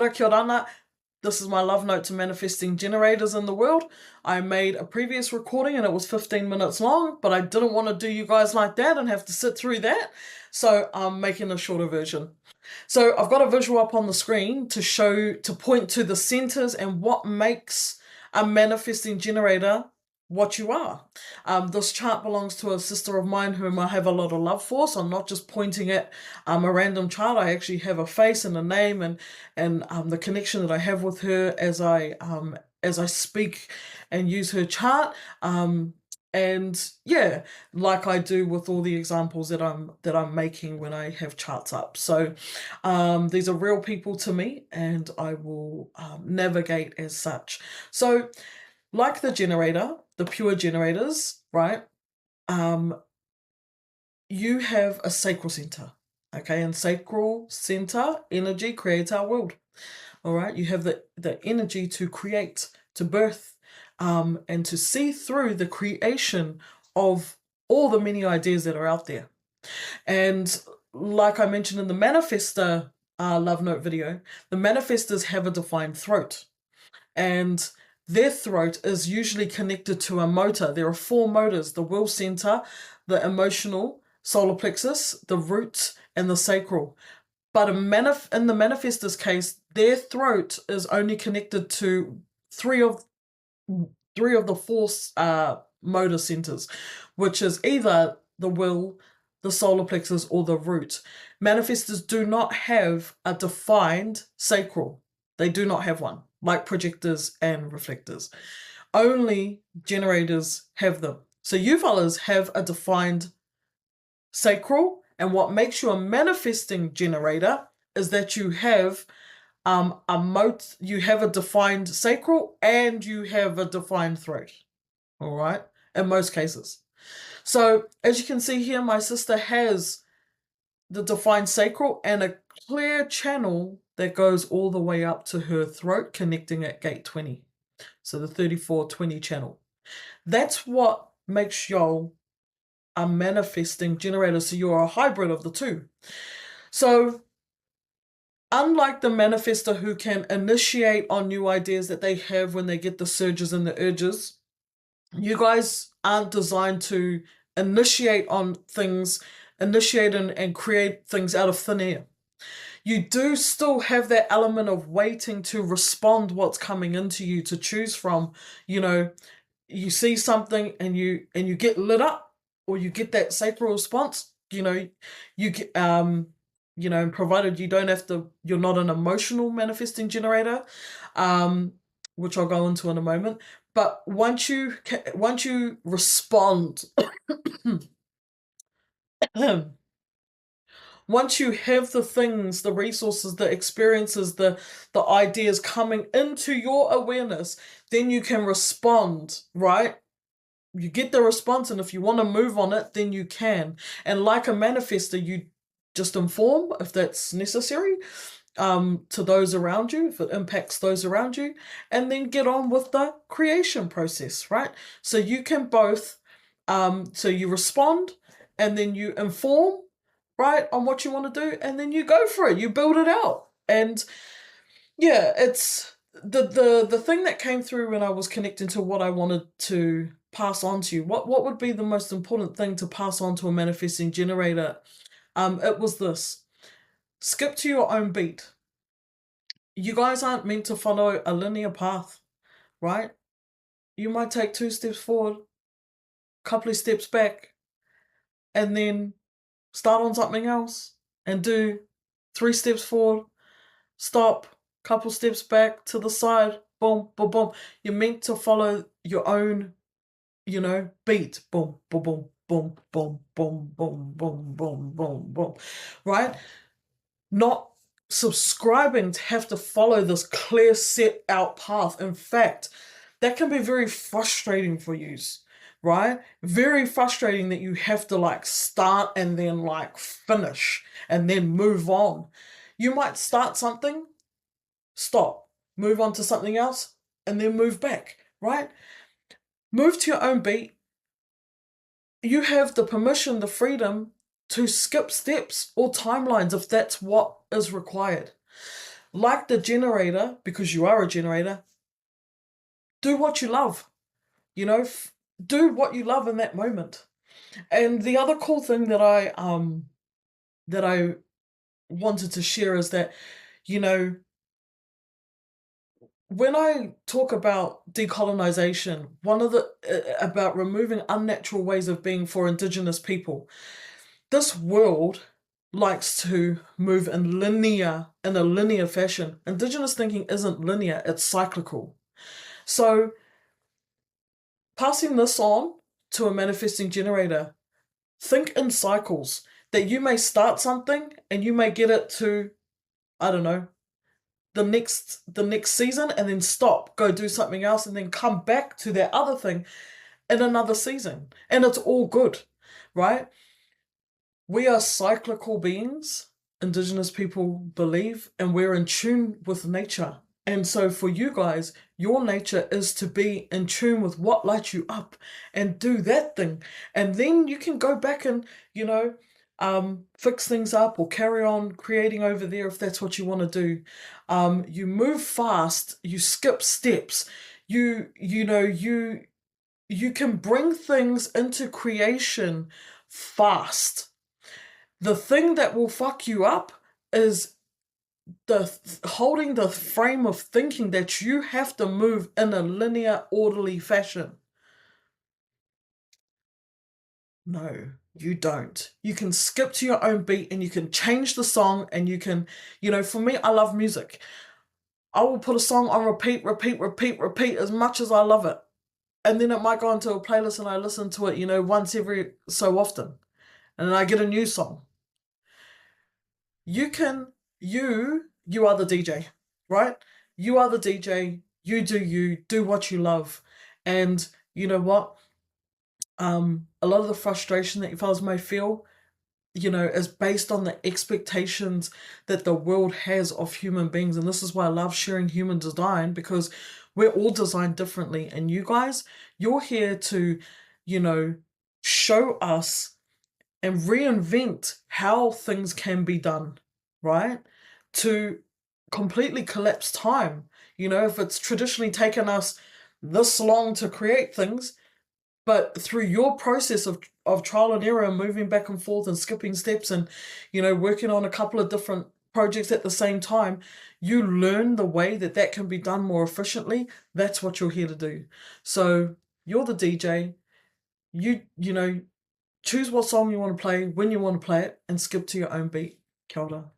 ora, kia ora. This is my love note to manifesting generators in the world. I made a previous recording and it was 15 minutes long, but I didn't want to do you guys like that and have to sit through that. So I'm making a shorter version. So I've got a visual up on the screen to point to the centers and what makes a manifesting generator what you are. This chart belongs to a sister of mine whom I have a lot of love for, so I'm not just pointing at a random chart. I actually have a face and a name and the connection that I have with her as I speak and use her chart. And yeah, like I do with all the examples that I'm making when I have charts up. So these are real people to me, and I will navigate as such. So like the generator, the pure generators, right? You have a sacral center, okay? And sacral center energy creates our world, all right? You have the energy to create, to birth, and to see through the creation of all the many ideas that are out there. And like I mentioned in the manifester love note video, the manifestors have a defined throat, and their throat is usually connected to a motor. There are 4 motors: the will center, the emotional, solar plexus, the root, and the sacral. But in the manifestor's case, their throat is only connected to three of the 4 motor centers, which is either the will, the solar plexus, or the root. Manifestors do not have a defined sacral. They do not have one, like projectors and reflectors. Only generators have them. So you fellas have a defined sacral, and what makes you a manifesting generator is that you have you have a defined sacral and you have a defined throat. All right, in most cases. So as you can see here, my sister has the defined sacral and a clear channel that goes all the way up to her throat, connecting at gate 20. So the 3420 channel. That's what makes y'all a manifesting generator. So you're a hybrid of the two. So unlike the manifestor who can initiate on new ideas that they have when they get the surges and the urges, you guys aren't designed to initiate on things, initiate and create things out of thin air. You do still have that element of waiting to respond what's coming into you to choose from. You know, you see something and you get lit up, or you get that sacral response. You know, you get provided you don't have to, you're not an emotional manifesting generator, which I'll go into in a moment. But once you respond, once you have the things, the resources, the experiences, the ideas coming into your awareness, then you can respond, right? You get the response, and if you want to move on it, then you can. And like a manifester, you just inform if that's necessary to those around you, if it impacts those around you, and then get on with the creation process, right? So you can both, so you respond and then you inform, right, on what you want to do, and then you go for it, you build it out. And yeah, it's the thing that came through when I was connecting to what I wanted to pass on to you. What would be the most important thing to pass on to a manifesting generator? It was this: skip to your own beat. You guys aren't meant to follow a linear path, right? You might take 2 steps forward, a couple of steps back, and then start on something else and do 3 steps forward, stop, couple steps back to the side, boom, boom, boom. You're meant to follow your own, beat. Boom, boom, boom, boom, boom, boom, boom, boom, boom, boom, boom. Right? Not subscribing to have to follow this clear set out path. In fact, that can be very frustrating for you, right? Very frustrating that you have to start and then finish and then move on. You might start something, stop, move on to something else, and then move back, right? Move to your own beat. You have the permission, the freedom to skip steps or timelines if that's what is required. Like the generator, because you are a generator, do what you love. You know, do what you love in that moment. And the other cool thing that I wanted to share is that, you know, when I talk about decolonization, one of the about removing unnatural ways of being for Indigenous people, this world likes to move in a linear fashion. Indigenous thinking isn't linear, it's cyclical. So passing this on to a manifesting generator, think in cycles that you may start something and you may get it to, I don't know, the next season and then stop, go do something else and then come back to that other thing in another season. And it's all good, right? We are cyclical beings, Indigenous people believe, and we're in tune with nature. And so for you guys, your nature is to be in tune with what lights you up and do that thing. And then you can go back and, fix things up or carry on creating over there if that's what you want to do. You move fast, you skip steps, you can bring things into creation fast. The thing that will fuck you up is holding the frame of thinking that you have to move in a linear, orderly fashion. No, you don't. You can skip to your own beat and you can change the song and you can, for me, I love music. I will put a song on repeat, repeat, repeat, repeat as much as I love it. And then it might go into a playlist and I listen to it, once every so often. And then I get a new song. You can, you are the DJ, right? You are the DJ, you, do what you love. And you know what? A lot of the frustration that you fellas may feel, is based on the expectations that the world has of human beings. And this is why I love sharing human design, because we're all designed differently. And you guys, you're here to, show us and reinvent how things can be done, right? To completely collapse time. If it's traditionally taken us this long to create things, but through your process of trial and error and moving back and forth and skipping steps and, working on a couple of different projects at the same time, you learn the way that can be done more efficiently. That's what you're here to do. So you're the DJ. You know, choose what song you want to play, when you want to play it, and skip to your own beat. Kia ora.